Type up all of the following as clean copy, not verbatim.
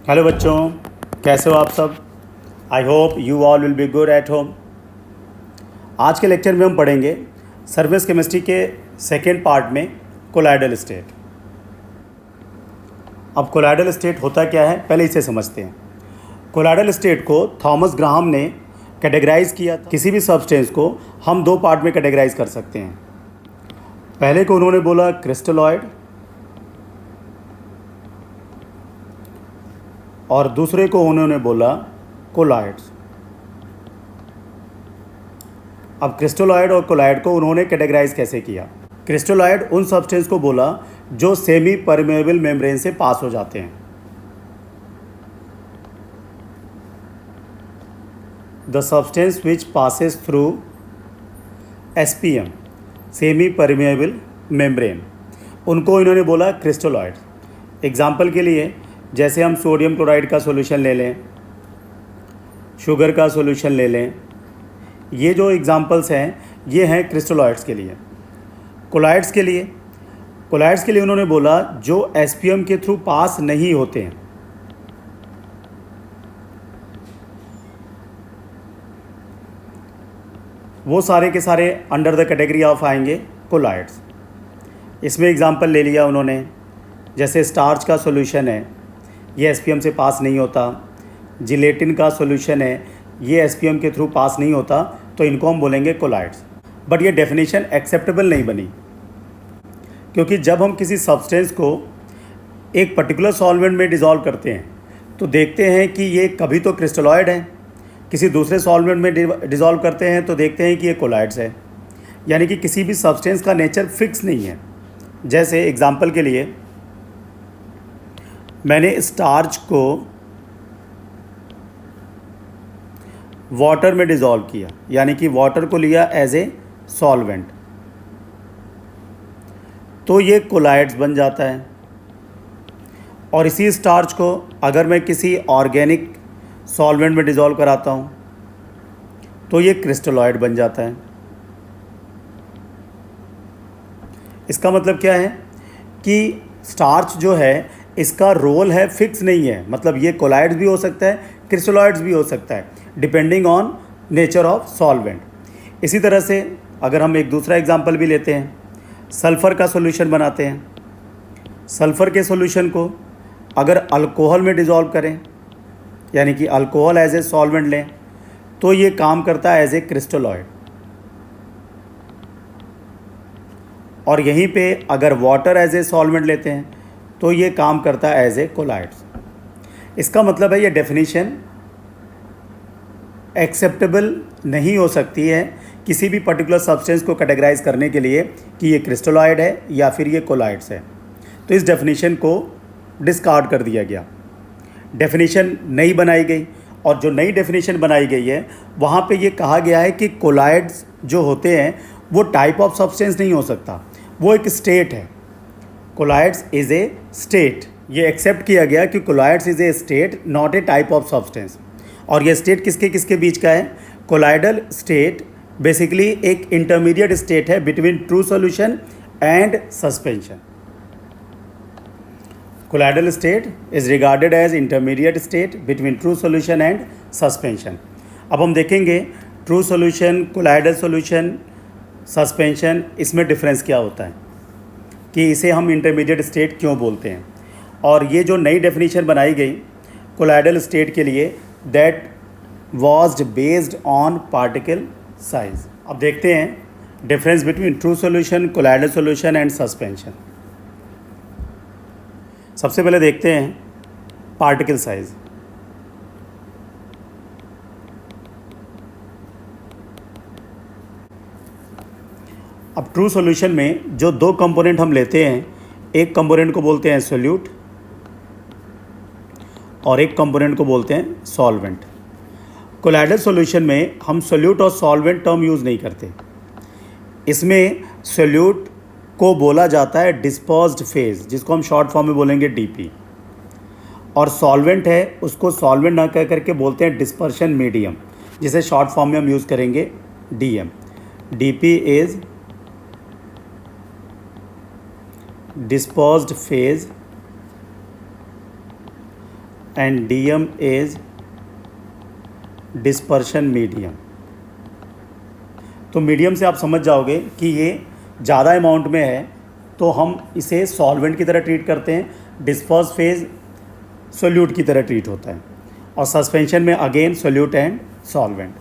Hello बच्चों, कैसे हो आप सब। I hope you all will be good at home. आज के लेक्चर में हम पढ़ेंगे सरफेस केमिस्ट्री के सेकेंड पार्ट में कोलाइडल स्टेट। अब कोलाइडल स्टेट होता क्या है, पहले इसे समझते हैं। कोलाइडल स्टेट को थॉमस ग्राहम ने कैटेगराइज किया था। किसी भी सब्सटेंस को हम दो पार्ट में कैटेगराइज कर सकते हैं। पहले को उन्होंने बोला क्रिस्टलॉइड और दूसरे को उन्होंने बोला कोलाइड्स। अब क्रिस्टलॉइड और कोलाइड को उन्होंने कैटेगराइज कैसे किया। क्रिस्टलॉइड उन सब्सटेंस को बोला जो सेमी परमेबल मेम्ब्रेन से पास हो जाते हैं। The substance which passes through SPM, semi permeable membrane, उनको इन्होंने बोला क्रिस्टलॉइड। एग्जाम्पल के लिए जैसे हम सोडियम क्लोराइड का सॉल्यूशन ले लें, शुगर का सॉल्यूशन ले लें, ये जो एग्जांपल्स हैं ये हैं क्रिस्टलॉइड्स के लिए। कोलाइड्स के लिए उन्होंने बोला जो एसपीएम के थ्रू पास नहीं होते हैं। वो सारे के सारे अंडर द कैटेगरी ऑफ आएंगे कोलाइड्स। इसमें एग्जांपल ले लिया उन्होंने, जैसे स्टार्च का सॉल्यूशन है, ये एसपीएम से पास नहीं होता। जिलेटिन का सॉल्यूशन है, ये एसपीएम के थ्रू पास नहीं होता, तो इनको हम बोलेंगे कोलाइड्स। बट ये डेफिनेशन एक्सेप्टेबल नहीं बनी, क्योंकि जब हम किसी सब्सटेंस को एक पर्टिकुलर सॉल्वेंट में डिज़ोल्व करते हैं तो देखते हैं कि ये कभी तो क्रिस्टलॉइड है, किसी दूसरे सॉल्वेंट में डिज़ोल्व करते हैं तो देखते हैं कि ये कोलाइड्स है। यानी कि किसी भी सब्सटेंस का नेचर फिक्स नहीं है। जैसे एग्जांपल के लिए मैंने स्टार्च को वाटर में डिज़ोल्व किया, यानी कि वाटर को लिया एज ए सॉल्वेंट, तो ये कोलाइड्स बन जाता है। और इसी स्टार्च को अगर मैं किसी ऑर्गेनिक सॉल्वेंट में डिज़ोल्व कराता हूँ तो ये क्रिस्टलॉइड बन जाता है। इसका मतलब क्या है कि स्टार्च जो है इसका रोल है फिक्स नहीं है, मतलब ये कोलाइड्स भी हो सकता है, क्रिस्टलॉइड्स भी हो सकता है, depending on nature of solvent. इसी तरह से अगर हम एक दूसरा एग्जांपल भी लेते हैं, सल्फ़र का सॉल्यूशन बनाते हैं। सल्फ़र के सॉल्यूशन को अगर अल्कोहल में डिज़ोल्व करें, यानी कि अल्कोहल एज ए सॉल्वेंट लें, तो ये काम करता है एज ए क्रिस्टलॉइड। और यहीं पे अगर वाटर एज ए सॉल्वेंट लेते हैं तो ये काम करता है एज ए कोलाइड्स। इसका मतलब है ये डेफिनेशन एक्सेप्टेबल नहीं हो सकती है किसी भी पर्टिकुलर सब्सटेंस को कैटेगराइज करने के लिए कि ये क्रिस्टलॉइड है या फिर ये कोलाइड्स है। तो इस डेफिनेशन को डिस्कार्ड कर दिया गया, डेफिनेशन नई बनाई गई। और जो नई डेफिनेशन बनाई गई है वहाँ पे ये कहा गया है कि कोलाइड्स जो होते हैं वो टाइप ऑफ सब्सटेंस नहीं हो सकता, वो एक स्टेट है। Colloids is a state. ये एक्सेप्ट किया गया कि colloids is a state, not a type of substance. और ये स्टेट किसके किसके बीच का है? कोलाइडल स्टेट बेसिकली एक इंटरमीडिएट स्टेट है between true solution and suspension. Colloidal state is regarded as intermediate state between true solution and suspension. अब हम देखेंगे true solution, colloidal solution, suspension, इसमें डिफरेंस क्या होता है, कि इसे हम इंटरमीडिएट स्टेट क्यों बोलते हैं। और ये जो नई डेफिनेशन बनाई गई कोलाइडल स्टेट के लिए, that was based on particle size. अब देखते हैं difference between true solution, colloidal solution and suspension. सबसे पहले देखते हैं पार्टिकल साइज। अब ट्रू सॉल्यूशन में जो दो कंपोनेंट हम लेते हैं, एक कंपोनेंट को बोलते हैं सोल्यूट और एक कंपोनेंट को बोलते हैं सॉल्वेंट। कोलाइडल सॉल्यूशन में हम सोल्यूट और सॉल्वेंट टर्म यूज़ नहीं करते। इसमें सोल्यूट को बोला जाता है डिस्पर्स्ड फेज, जिसको हम शॉर्ट फॉर्म में बोलेंगे डीपी। और सॉल्वेंट है उसको सॉल्वेंट ना कह करके बोलते हैं डिस्पर्शन मीडियम, जिसे शॉर्ट फॉर्म में हम यूज़ करेंगे DM. DP is dispersed phase and DM is dispersion medium। तो मीडियम से आप समझ जाओगे कि ये ज़्यादा अमाउंट में है तो हम इसे सॉल्वेंट की तरह ट्रीट करते हैं, डिस्पर्स फेज सोल्यूट की तरह ट्रीट होता है, और सस्पेंशन में अगेन सोल्यूट एंड सॉल्वेंट।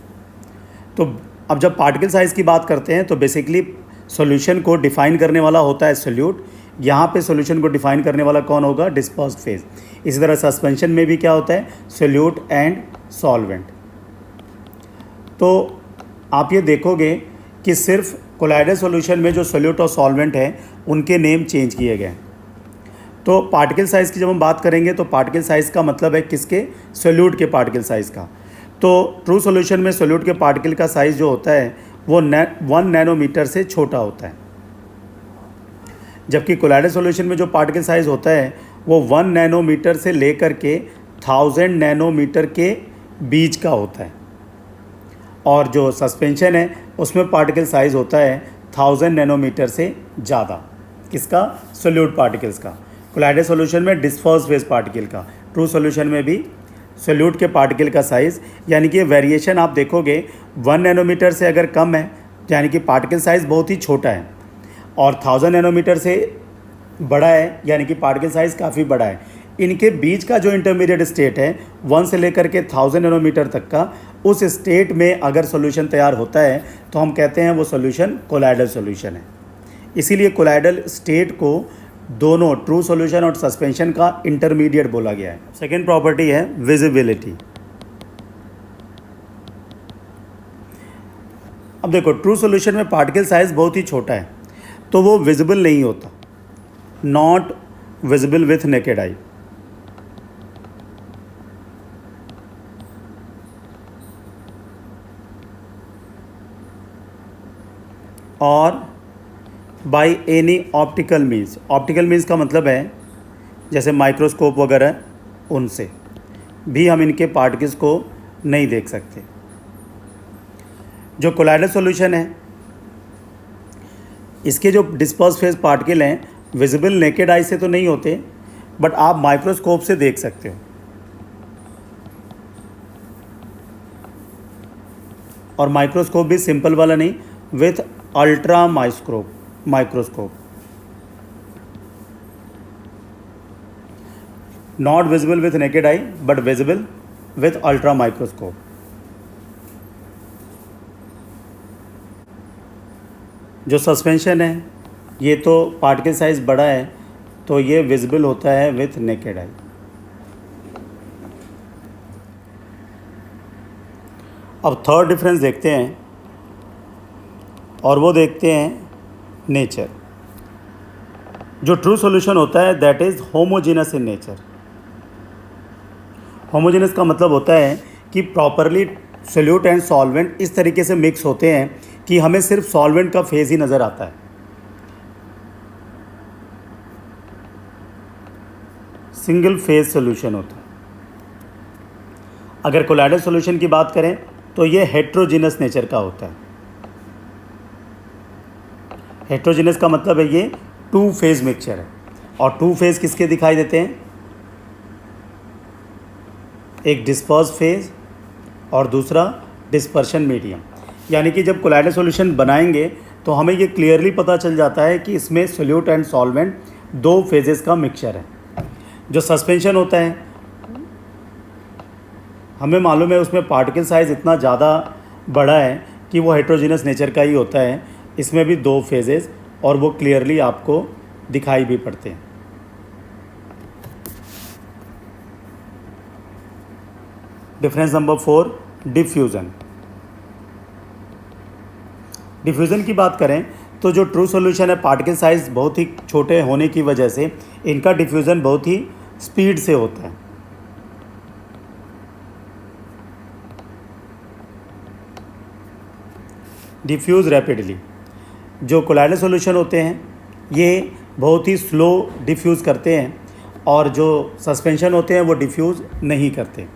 तो अब जब पार्टिकल साइज़ की बात करते हैं तो बेसिकली सॉल्यूशन को डिफ़ाइन करने वाला होता है सोल्यूट, यहाँ पे सॉल्यूशन को डिफ़ाइन करने वाला कौन होगा, डिस्पर्स्ड फेज। इसी तरह सस्पेंशन में भी क्या होता है, सोल्यूट एंड सॉल्वेंट। तो आप ये देखोगे कि सिर्फ कोलाइडल सॉल्यूशन में जो सोल्यूट और सॉल्वेंट है उनके नेम चेंज किए गए। तो पार्टिकल साइज़ की जब हम बात करेंगे तो पार्टिकल साइज़ का मतलब है किसके, सोल्यूट के पार्टिकल साइज़ का। तो ट्रू सॉल्यूशन में सोल्यूट के पार्टिकल का साइज़ जो होता है वो 1 नैनोमीटर से छोटा होता है, जबकि कोलाइडल सॉल्यूशन में जो पार्टिकल साइज़ होता है वो 1 नैनोमीटर से लेकर के 1000 नैनोमीटर के बीच का होता है, और जो सस्पेंशन है उसमें पार्टिकल साइज़ होता है 1000 नैनोमीटर से ज़्यादा, किसका, सोल्यूट पार्टिकल्स का। कोलाइडल सॉल्यूशन में डिस्पर्स फेज पार्टिकल का, ट्रू सॉल्यूशन में भी सोल्यूट के पार्टिकल का साइज़, यानी कि वेरिएशन आप देखोगे 1 नैनोमीटर से अगर कम है यानी कि पार्टिकल साइज़ बहुत ही छोटा है, और 1000 नैनोमीटर से बड़ा है यानी कि पार्टिकल साइज़ काफ़ी बड़ा है। इनके बीच का जो इंटरमीडिएट स्टेट है 1 से लेकर के 1000 नैनोमीटर तक का, उस स्टेट में अगर सॉल्यूशन तैयार होता है तो हम कहते हैं वो सॉल्यूशन कोलाइडल सॉल्यूशन है। इसीलिए कोलाइडल स्टेट को दोनों ट्रू सॉल्यूशन और सस्पेंशन का इंटरमीडिएट बोला गया है। सेकेंड प्रॉपर्टी है विजिबिलिटी। अब देखो, ट्रू सॉल्यूशन में पार्टिकल साइज बहुत ही छोटा है तो वो विजिबल नहीं होता, not visible with naked eye. और by any optical means, optical means का मतलब है जैसे माइक्रोस्कोप वगैरह, उनसे भी हम इनके पार्टिकल्स को नहीं देख सकते। जो कोलाइडल सॉल्यूशन है इसके जो डिस्पर्स फेज पार्टिकल हैं विजिबल नेकेड आई से तो नहीं होते, बट आप माइक्रोस्कोप से देख सकते हो। और माइक्रोस्कोप भी सिंपल वाला नहीं, with ultra microscope, not visible with naked I but visible with ultra microscope. जो सस्पेंशन है ये तो पार्टिकल साइज बड़ा है तो ये विजिबल होता है विथ नेकेड आई। अब थर्ड डिफरेंस देखते हैं, और वो देखते हैं नेचर। जो ट्रू सॉल्यूशन होता है that is homogeneous in nature. Homogeneous का मतलब होता है कि प्रॉपरली सोल्यूट एंड सॉल्वेंट इस तरीके से मिक्स होते हैं कि हमें सिर्फ सॉल्वेंट का फेज ही नज़र आता है। सिंगल फेज सॉल्यूशन होता है। अगर कोलाइडल सॉल्यूशन की बात करें तो ये हेट्रोजिनस नेचर का होता है। हेट्रोजिनस का मतलब है ये 2 फेज मिक्सचर है, और 2 फेज किसके दिखाई देते हैं, एक डिस्पर्स फेज और दूसरा डिस्पर्शन मीडियम। यानी कि जब कोलाइडल सॉल्यूशन बनाएंगे तो हमें ये क्लियरली पता चल जाता है कि इसमें सोल्यूट एंड सॉल्वेंट 2 फेजेस का मिक्सचर है। जो सस्पेंशन होता है हमें मालूम है उसमें पार्टिकल साइज़ इतना ज़्यादा बड़ा है कि वो हेट्रोजिनस नेचर का ही होता है। इसमें भी 2 फेजेस, और वो क्लियरली आपको दिखाई भी पड़ते हैं। Difference number 4, diffusion. डिफ्यूज़न की बात करें तो जो ट्रू सॉल्यूशन है पार्टिकल साइज़ बहुत ही छोटे होने की वजह से इनका डिफ्यूज़न बहुत ही स्पीड से होता है। Diffuse rapidly. जो कोलाइडल सॉल्यूशन होते हैं ये बहुत ही स्लो डिफ्यूज़ करते हैं, और जो सस्पेंशन होते हैं वो डिफ्यूज़ नहीं करते।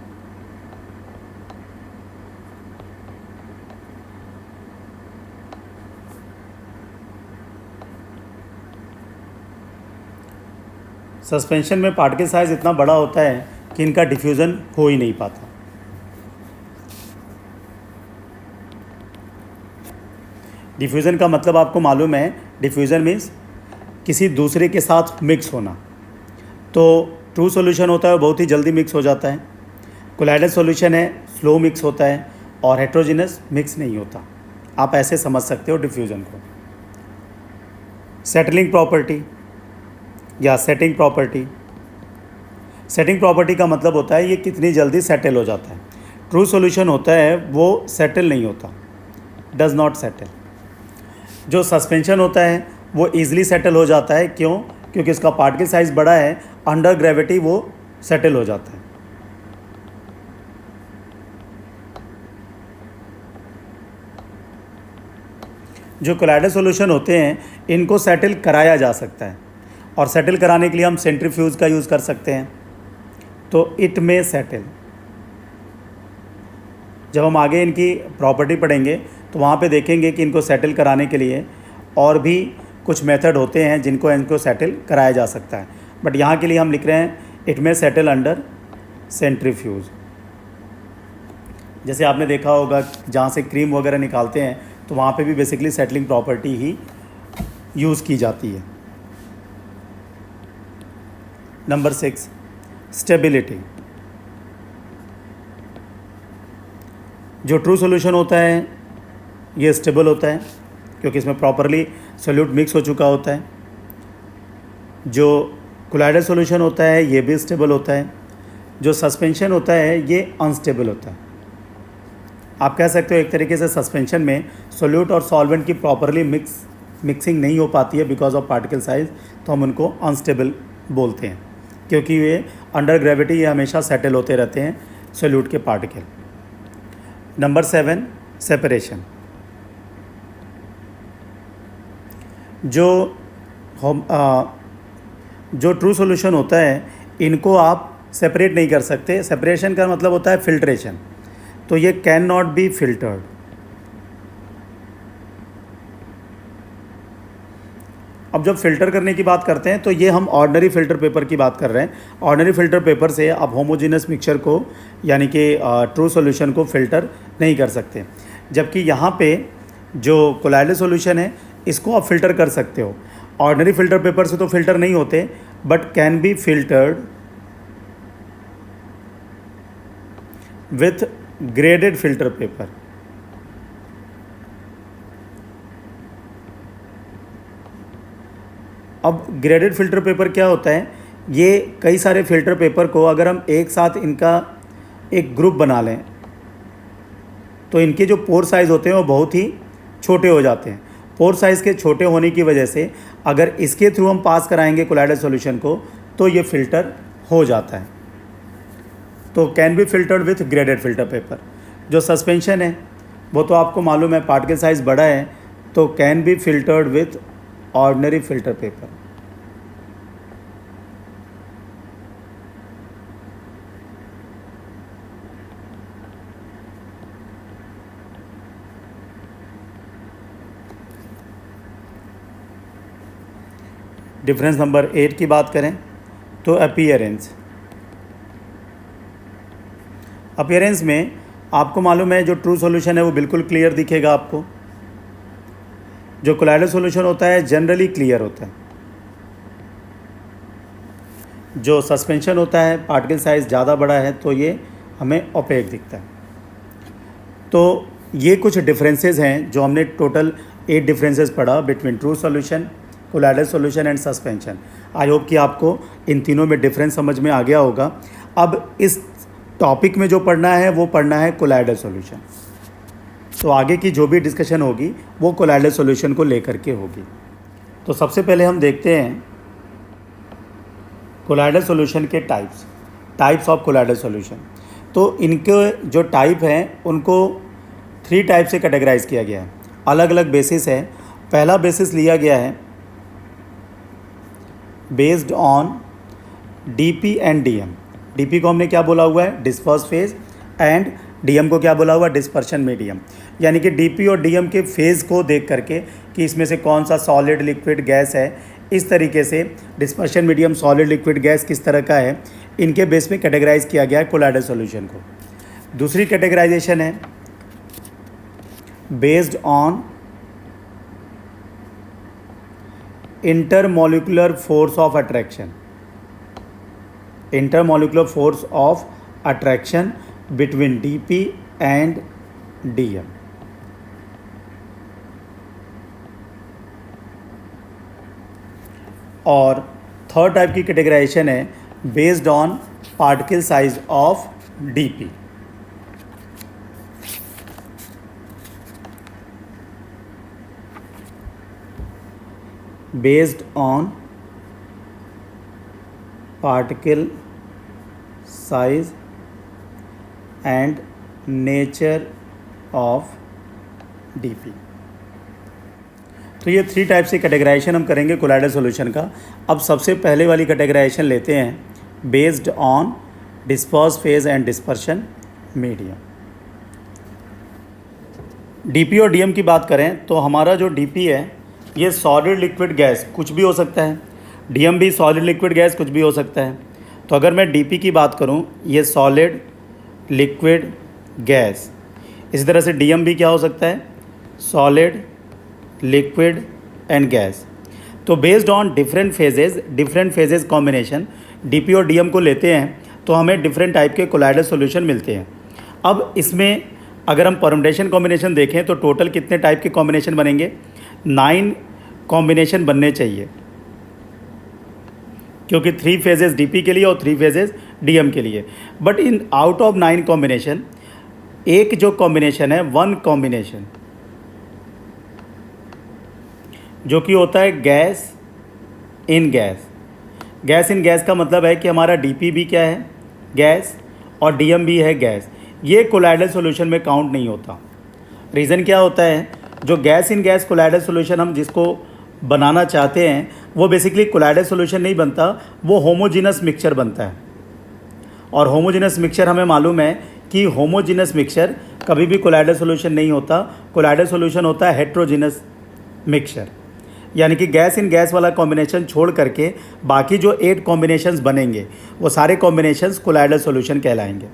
सस्पेंशन में पार्टिकल साइज़ इतना बड़ा होता है कि इनका डिफ्यूज़न हो ही नहीं पाता। डिफ्यूज़न का मतलब आपको मालूम है, डिफ्यूज़न मीन्स किसी दूसरे के साथ मिक्स होना। तो ट्रू सॉल्यूशन होता है बहुत ही जल्दी मिक्स हो जाता है, कोलाइडल सॉल्यूशन है स्लो मिक्स होता है, और हेट्रोजिनस मिक्स नहीं होता। आप ऐसे समझ सकते हो डिफ्यूज़न को। सेटलिंग प्रॉपर्टी या सेटिंग प्रॉपर्टी। सेटिंग प्रॉपर्टी का मतलब होता है ये कितनी जल्दी सेटल हो जाता है। ट्रू सॉल्यूशन होता है वो सेटल नहीं होता, डज नॉट सेटल। जो सस्पेंशन होता है वो ईजिली सेटल हो जाता है, क्यों? क्योंकि इसका पार्टिकल साइज़ बड़ा है, अंडर ग्रेविटी वो सेटल हो जाता है। जो कोलाइडल सॉल्यूशन होते हैं इनको सेटल कराया जा सकता है, और सेटल कराने के लिए हम सेंट्रीफ्यूज का यूज़ कर सकते हैं, तो इट में सेटल। जब हम आगे इनकी प्रॉपर्टी पढ़ेंगे तो वहाँ पे देखेंगे कि इनको सेटल कराने के लिए और भी कुछ मेथड होते हैं जिनको इनको सेटल कराया जा सकता है, बट यहाँ के लिए हम लिख रहे हैं इट में सेटल अंडर सेंट्रीफ्यूज। जैसे आपने देखा होगा जहाँ से क्रीम वगैरह निकालते हैं तो वहाँ पे भी बेसिकली सेटलिंग प्रॉपर्टी ही यूज़ की जाती है। Number 6, stability. जो ट्रू सॉल्यूशन होता है ये स्टेबल होता है क्योंकि इसमें प्रॉपरली सोल्यूट मिक्स हो चुका होता है। जो कोलाइडल सॉल्यूशन होता है ये भी स्टेबल होता है। जो सस्पेंशन होता है ये अनस्टेबल होता है। आप कह सकते हो एक तरीके से सस्पेंशन में सोल्यूट और सॉल्वेंट की प्रॉपरली मिक्सिंग नहीं हो पाती है बिकॉज ऑफ पार्टिकल साइज, तो हम उनको अनस्टेबल बोलते हैं क्योंकि ये अंडर ग्रेविटी ये हमेशा सेटल होते रहते हैं सोल्यूट के पार्टिकल। Number 7, separation. जो ट्रू सॉल्यूशन होता है इनको आप सेपरेट नहीं कर सकते। सेपरेशन का मतलब होता है फिल्ट्रेशन, तो ये कैन नॉट बी फिल्टर्ड। अब जब फिल्टर करने की बात करते हैं तो ये हम ऑर्डिनरी फ़िल्टर पेपर की बात कर रहे हैं। ऑर्डिनरी फ़िल्टर पेपर से आप होमोजेनस मिक्सचर को यानी कि ट्रू सॉल्यूशन को फ़िल्टर नहीं कर सकते, जबकि यहाँ पे जो कोलाइडल सॉल्यूशन है इसको आप फ़िल्टर कर सकते हो। ऑर्डिनरी फ़िल्टर पेपर से तो फ़िल्टर नहीं होते but can be filtered with graded filter paper. अब ग्रेडेड फ़िल्टर पेपर क्या होता है? ये कई सारे फ़िल्टर पेपर को अगर हम एक साथ इनका एक ग्रुप बना लें तो इनके जो पोर साइज़ होते हैं वो बहुत ही छोटे हो जाते हैं। पोर साइज़ के छोटे होने की वजह से अगर इसके थ्रू हम पास कराएंगे कोलाइडल सॉल्यूशन को तो ये फ़िल्टर हो जाता है। तो can be filtered with graded filter paper. जो सस्पेंशन है वो तो आपको मालूम है पार्टिकल साइज़ बड़ा है, तो can be filtered with ordinary filter paper. Difference number 8 की बात करें तो अपीयरेंस में आपको मालूम है जो ट्रू सॉल्यूशन है वो बिल्कुल क्लियर दिखेगा आपको। जो कोलाइडल सॉल्यूशन होता है जनरली क्लियर होता है। जो सस्पेंशन होता है पार्टिकल साइज़ ज़्यादा बड़ा है तो ये हमें ओपेक दिखता है। तो ये कुछ डिफरेंसेस हैं जो हमने टोटल 8 डिफरेंसेस पढ़ा between true solution, colloidal solution and suspension. I hope कि आपको इन तीनों में डिफरेंस समझ में आ गया होगा। अब इस टॉपिक में जो पढ़ना है वो पढ़ना है कोलाइडल सॉल्यूशन। तो आगे की जो भी डिस्कशन होगी वो कोलाइडल सॉल्यूशन को लेकर के होगी। तो सबसे पहले हम देखते हैं कोलाइडल सॉल्यूशन के टाइप्स ऑफ कोलाइडल सॉल्यूशन। तो इनके जो टाइप हैं उनको 3 टाइप से कैटेगराइज किया गया है, अलग अलग बेसिस है। पहला बेसिस लिया गया है based on DP and DM. DP को हमने क्या बोला हुआ है? डिस्पर्स फेज, एंड डीएम को क्या बोला हुआ है? Dispersion medium. यानी कि डीपी और डीएम के फेज़ को देख करके कि इसमें से कौन सा सॉलिड लिक्विड गैस है, इस तरीके से dispersion medium solid liquid gas किस तरह का है, इनके बेस पे कैटेगराइज किया गया है कोलाइडल सॉल्यूशन को। दूसरी कैटेगराइजेशन है based on intermolecular force of attraction, intermolecular force of attraction between DP and DM. और थर्ड टाइप की कैटेगराइजेशन है based on particle size of DP. Based on particle size and nature of DP. तो ये 3 type से categorisation हम करेंगे colloidal solution का। अब सबसे पहले वाली कैटेगराइजेशन लेते हैं based on disperse phase and dispersion medium. DP और डीएम की बात करें तो हमारा जो डीपी है ये सॉलिड लिक्विड गैस कुछ भी हो सकता है, डीएम भी सॉलिड लिक्विड गैस कुछ भी हो सकता है। तो अगर मैं डीपी की बात करूं ये सॉलिड लिक्विड गैस, इसी तरह से डीएम भी क्या हो सकता है सॉलिड लिक्विड एंड गैस। तो based on different phases combination DP और डीएम को लेते हैं तो हमें डिफरेंट टाइप के कोलाइडल सॉल्यूशन मिलते हैं। अब इसमें अगर हम परम्युटेशन कॉम्बिनेशन देखें तो टोटल कितने टाइप के कॉम्बिनेशन बनेंगे, 9 कॉम्बिनेशन बनने चाहिए, क्योंकि 3 फेजेस डीपी के लिए और 3 फेजेस डीएम के लिए। But in out of 9 combination एक जो कॉम्बिनेशन है 1 कॉम्बिनेशन जो कि होता है gas in gas. Gas in gas का मतलब है कि हमारा डीपी भी क्या है गैस और डीएम भी है गैस। ये कोलाइडल सॉल्यूशन में काउंट नहीं होता। रीज़न क्या होता है, जो gas in gas colloidal solution हम जिसको बनाना चाहते हैं वो बेसिकली कोलाइडल सॉल्यूशन नहीं बनता, वो होमोजीनस मिक्सचर बनता है। और होमोजीनस मिक्सचर हमें मालूम है कि होमोजीनस मिक्सचर कभी भी कोलाइडल सॉल्यूशन नहीं होता। कोलाइडल सॉल्यूशन होता है हेट्रोजीनस मिक्सचर, यानी कि गैस इन गैस वाला कॉम्बिनेशन छोड़ करके बाकी जो 8 कॉम्बिनेशंस बनेंगे वो सारे कॉम्बिनेशंस कोलाइडल सॉल्यूशन कहलाएंगे।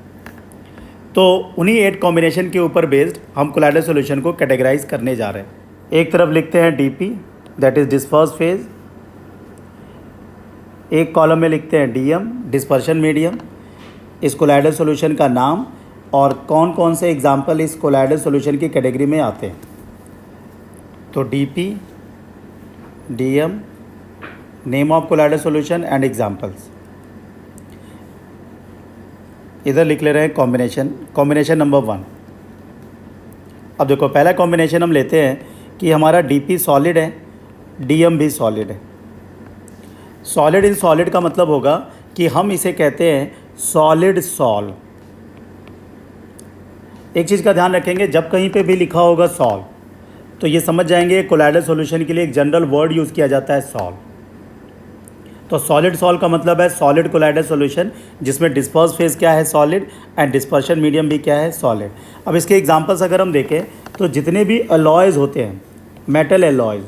तो उन्हीं 8 कॉम्बिनेशन के ऊपर बेस्ड हम कोलाइडल सॉल्यूशन को कैटेगराइज करने जा रहे हैं। एक तरफ लिखते हैं DP that is disperse phase, एक कॉलम में लिखते हैं डीएम डिस्पर्शन मीडियम, इस कोलाइडल सॉल्यूशन का नाम और कौन कौन से एग्जाम्पल इस कोलाइडल सॉल्यूशन की कैटेगरी में आते हैं। तो DP DM name of colloidal solution and examples. इधर लिख ले रहे हैं कॉम्बिनेशन नंबर 1। अब देखो पहला कॉम्बिनेशन हम लेते हैं कि हमारा डीपी सॉलिड है, डीएम भी सॉलिड है। सॉलिड इन सॉलिड का मतलब होगा कि हम इसे कहते हैं सॉलिड सॉल। एक चीज़ का ध्यान रखेंगे, जब कहीं पे भी लिखा होगा सॉल तो ये समझ जाएंगे कोलाइडल सॉल्यूशन के लिए एक जनरल वर्ड यूज़ किया जाता है सॉल। तो सॉलिड सॉल का मतलब है सॉलिड कोलाइडल सॉल्यूशन जिसमें डिस्पर्स फेज क्या है सॉलिड एंड डिस्पर्शन मीडियम भी क्या है सॉलिड। अब इसके एग्जांपल्स अगर हम देखें तो जितने भी अलॉयज़ होते हैं मेटल अलॉयज़,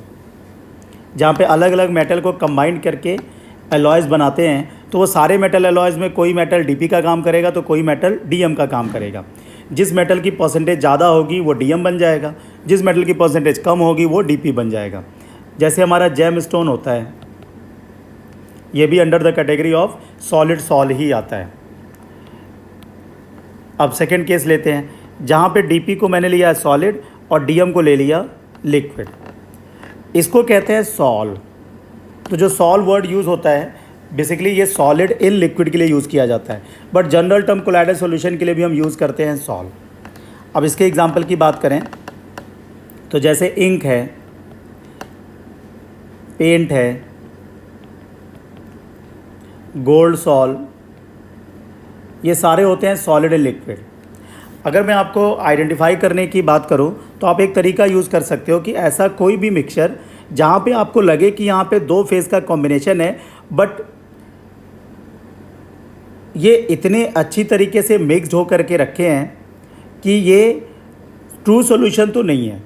जहाँ पे अलग अलग मेटल को कंबाइन करके अलॉयज़ बनाते हैं, तो वो सारे मेटल अलॉयज़ में कोई मेटल डीपी का काम करेगा तो कोई मेटल डीएम का काम करेगा। जिस मेटल की परसेंटेज ज़्यादा होगी वो डीएम बन जाएगा, जिस मेटल की परसेंटेज कम होगी वो डीपी बन जाएगा। जैसे हमारा जेम स्टोन होता है, ये भी under the category of solid sol ही आता है। अब सेकंड केस लेते हैं, जहाँ पे डीपी को मैंने लिया है सॉलिड और डीएम को ले लिया लिक्विड, इसको कहते हैं सॉल। तो जो सॉल वर्ड यूज़ होता है बेसिकली ये सॉलिड इन लिक्विड के लिए यूज़ किया जाता है, but general term colloidal solution के लिए भी हम यूज़ करते हैं सॉल। अब इसके एग्जांपल की बात करें तो जैसे इंक है, पेंट है, गोल्ड सॉल, ये सारे होते हैं सॉलिड इन लिक्विड। अगर मैं आपको आइडेंटिफाई करने की बात करूं तो आप एक तरीका यूज़ कर सकते हो कि ऐसा कोई भी मिक्सचर जहाँ पे आपको लगे कि यहाँ पे 2 फेज़ का कॉम्बिनेशन है बट ये इतने अच्छी तरीके से मिक्स्ड हो करके रखे हैं कि ये ट्रू सॉल्यूशन तो नहीं है,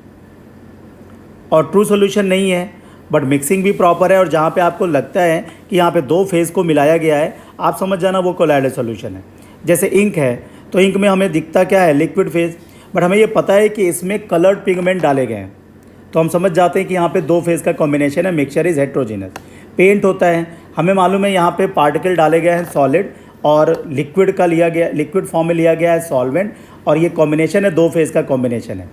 और ट्रू सॉल्यूशन नहीं है बट मिक्सिंग भी प्रॉपर है, और जहाँ पे आपको लगता है कि यहाँ पे 2 फेज़ को मिलाया गया है, आप समझ जाना वो कोलाइडल सॉल्यूशन है। जैसे इंक है, तो इंक में हमें दिखता क्या है, लिक्विड फेज़, बट हमें ये पता है कि इसमें कलर्ड पिगमेंट डाले गए हैं, तो हम समझ जाते हैं कि यहाँ पे 2 फेज़ का कॉम्बिनेशन है, मिक्सचर इज़ हेट्रोजीनस। पेंट होता है, हमें मालूम है यहाँ पे पार्टिकल डाले गए हैं सॉलिड, और लिक्विड का लिया गया, लिक्विड फॉर्म में लिया गया है सॉल्वेंट, और ये कॉम्बिनेशन है 2 फेज़ का कॉम्बिनेशन है।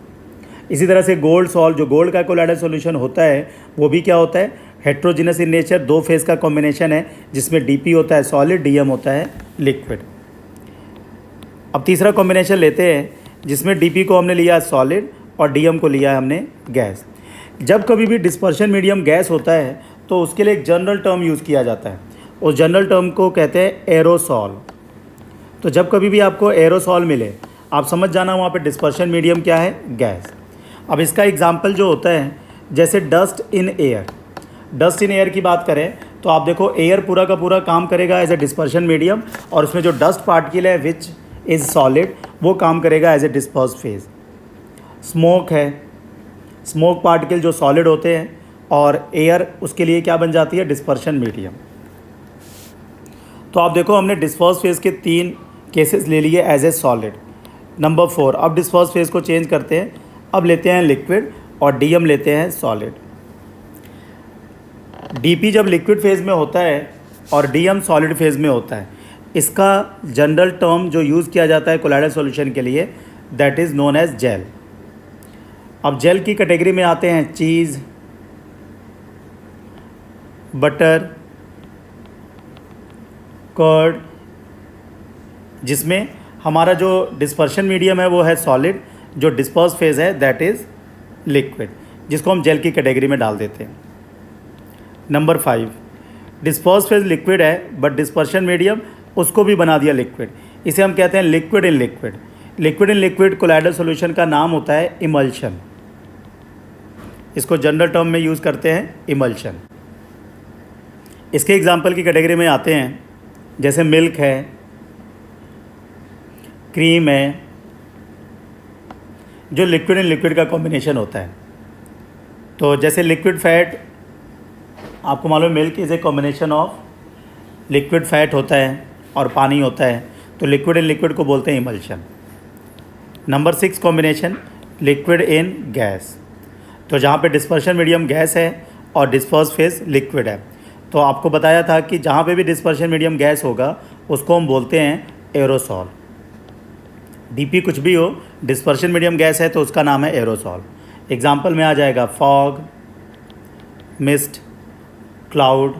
इसी तरह से गोल्ड सॉल्ट, जो गोल्ड का कोलाइडल सॉल्यूशन होता है, वो भी क्या होता है, हेट्रोजीनस इन नेचर, 2 फेज़ का कॉम्बिनेशन है, जिसमें डीपी होता है सॉलिड, डीएम होता है लिक्विड। अब तीसरा कॉम्बिनेशन लेते हैं, जिसमें डीपी को हमने लिया है सॉलिड और डीएम को लिया है हमने गैस। जब कभी भी डिस्पर्शन मीडियम गैस होता है, तो उसके लिए एक जनरल टर्म यूज़ किया जाता है, उस जनरल टर्म को कहते हैं एरोसॉल। तो जब कभी भी आपको एरोसॉल मिले, आप समझ जाना वहाँ पे डिस्पर्शन मीडियम क्या है, गैस। अब इसका एग्जांपल जो होता है, जैसे dust in air, dust in air की बात करें तो आप देखो एयर पूरा का पूरा काम करेगा एज ए डिस्पर्शन मीडियम, और उसमें जो डस्ट पार्टिकल है विच इज़ सॉलिड, वो काम करेगा as a disperse phase. Smoke है, स्मोक पार्टिकल जो सॉलिड होते हैं, और एयर उसके लिए क्या बन जाती है, डिस्पर्शन मीडियम। तो आप देखो हमने डिस्पर्स फेज के 3 केसेस ले लिए एज ए सॉलिड। नंबर 4, अब डिस्पर्स फेज को चेंज करते हैं, अब लेते हैं लिक्विड और डीएम लेते हैं सॉलिड। डीपी जब लिक्विड फेज में होता है और डीएम सॉलिड फेज में होता है, इसका जनरल टर्म जो यूज़ किया जाता है कोलाइडल सॉल्यूशन के लिए, that is known as gel. अब जेल की कैटेगरी में आते हैं चीज़, बटर, कर्ड, जिसमें हमारा जो डिस्पर्शन मीडियम है वो है सॉलिड, जो डिस्पर्स फेज है दैट इज़ लिक्विड, जिसको हम जेल की कैटेगरी में डाल देते हैं। नंबर 5, डिस्पर्स फेज लिक्विड है बट डिस्पर्शन मीडियम उसको भी बना दिया लिक्विड, इसे हम कहते हैं liquid in liquid. Liquid in liquid colloidal solution का नाम होता है इमल्शन, इसको जनरल टर्म में यूज़ करते हैं इमल्शन। इसके एग्जाम्पल की कैटेगरी में आते हैं, जैसे मिल्क है, क्रीम है, जो लिक्विड इन लिक्विड का कॉम्बिनेशन होता है। तो जैसे लिक्विड फैट, आपको मालूम है milk is a combination of liquid fat होता है और पानी होता है, तो लिक्विड इन लिक्विड को बोलते हैं emulsion. Number 6 combination, liquid in gas. तो जहाँ पे डिस्पर्शन मीडियम गैस है और डिस्पर्स फेज लिक्विड है, तो आपको बताया था कि जहाँ पे भी डिस्पर्शन मीडियम गैस होगा उसको हम बोलते हैं एरोसॉल। डीपी कुछ भी हो, डिस्पर्शन मीडियम गैस है तो उसका नाम है एरोसॉल। एग्जाम्पल में आ जाएगा फॉग, मिस्ट, क्लाउड,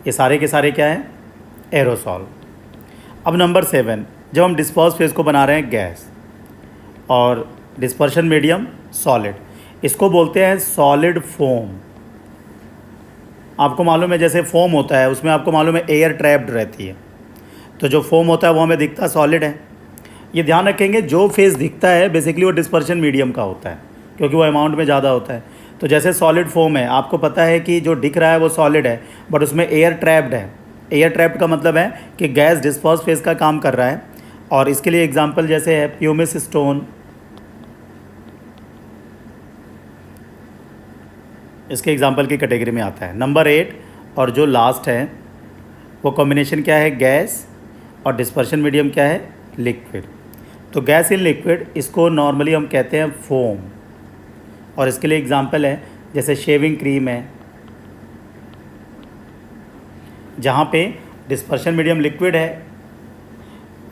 ये सारे के सारे क्या हैं, एरोसॉल। अब नंबर 7, जब हम डिस्पर्स फेज को बना रहे हैं गैस और डिस्पर्शन मीडियम सॉलिड, इसको बोलते हैं सॉलिड फोम। आपको मालूम है जैसे फोम होता है उसमें आपको मालूम है एयर ट्रैप्ड रहती है, तो जो फोम होता है वो हमें दिखता सॉलिड है। ये ध्यान रखेंगे जो फेज़ दिखता है बेसिकली वो डिस्पर्शन मीडियम का होता है, क्योंकि वो अमाउंट में ज़्यादा होता है। तो जैसे सॉलिड फोम है, आपको पता है कि जो दिख रहा है वो सॉलिड है बट उसमें एयर ट्रैप्ड है। एयर ट्रैप्ड का मतलब है कि गैस डिस्पर्स फेज का काम कर रहा है, और इसके लिए एग्जांपल जैसे है प्यूमिस स्टोन, इसके एग्जांपल की कैटेगरी में आता है। नंबर 8 और जो लास्ट है वो कॉम्बिनेशन क्या है, गैस और डिस्पर्शन मीडियम क्या है, लिक्विड। तो गैस इन लिक्विड, इसको नॉर्मली हम कहते हैं फोम, और इसके लिए एग्जांपल है जैसे शेविंग क्रीम है, जहाँ पे डिस्पर्शन मीडियम लिक्विड है,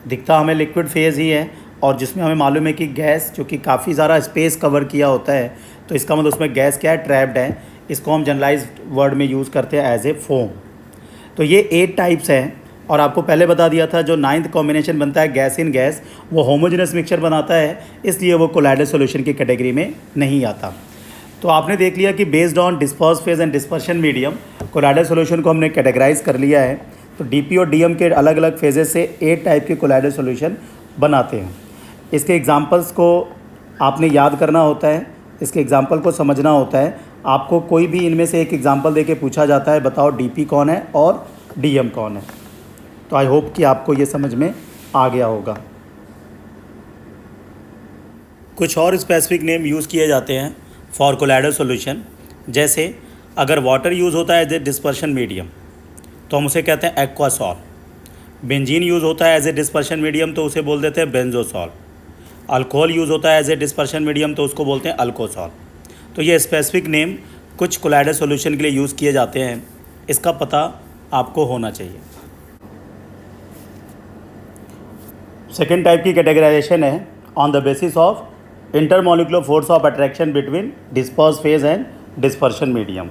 दिखता हमें लिक्विड फेज़ ही है, और जिसमें हमें मालूम है कि गैस जो कि काफ़ी ज़्यादा स्पेस कवर किया होता है, तो इसका मतलब उसमें गैस क्या है, ट्रैप्ड है। इसको हम जनरलाइज्ड वर्ड में यूज़ करते हैं एज ए फोम। तो ये 8 टाइप्स हैं, और आपको पहले बता दिया था जो 9th कॉम्बिनेशन बनता है गैस इन गैस, वो होमोजेनस मिक्सचर बनाता है, इसलिए वो कोलाइडल सॉल्यूशन की कैटेगरी में नहीं आता। तो आपने देख लिया कि based on disperse phase and dispersion medium colloidal solution को हमने कैटेगराइज कर लिया है। तो डीपी और डीएम के अलग अलग फेजेस से 8 टाइप के कोलाइडल सॉल्यूशन बनाते हैं। इसके एग्जांपल्स को आपने याद करना होता है, इसके एग्जांपल को समझना होता है। आपको कोई भी इनमें से एक एग्जांपल देके पूछा जाता है, बताओ डीपी कौन है और डीएम कौन है। तो आई होप कि आपको ये समझ में आ गया होगा। कुछ और स्पेसिफिक नेम यूज़ किए जाते हैं फॉर कोलाइडल सॉल्यूशन, जैसे अगर वाटर यूज़ होता है एज ए डिस्पर्शन मीडियम तो हम उसे कहते हैं एक्वासॉल। बेंजीन यूज़ होता है एज ए डिस्पर्शन मीडियम तो उसे बोल देते हैं बेंजोसॉल। अल्कोहल यूज़ होता है एज ए डिस्पर्शन मीडियम तो उसको बोलते हैं अल्कोसॉल। तो ये स्पेसिफिक नेम कुछ कोलाइडल सॉल्यूशन के लिए यूज़ किए जाते हैं, इसका पता आपको होना चाहिए। सेकेंड टाइप की कैटेगराइजेशन है on the basis of intermolecular force of attraction between disperse phase and dispersion medium.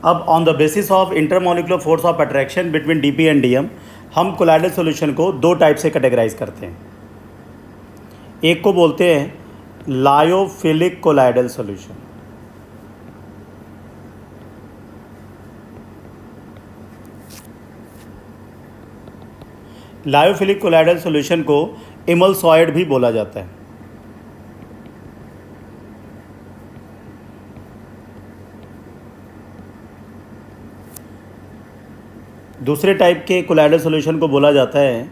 अब on the basis of intermolecular force of attraction between DP and DM हम कोलाइडल सॉल्यूशन को दो type से categorise करते हैं। एक को बोलते हैं lyophilic colloidal solution, lyophilic colloidal solution को इमल्सॉइड भी बोला जाता है। दूसरे टाइप के कोलाइडल सॉल्यूशन को बोला जाता है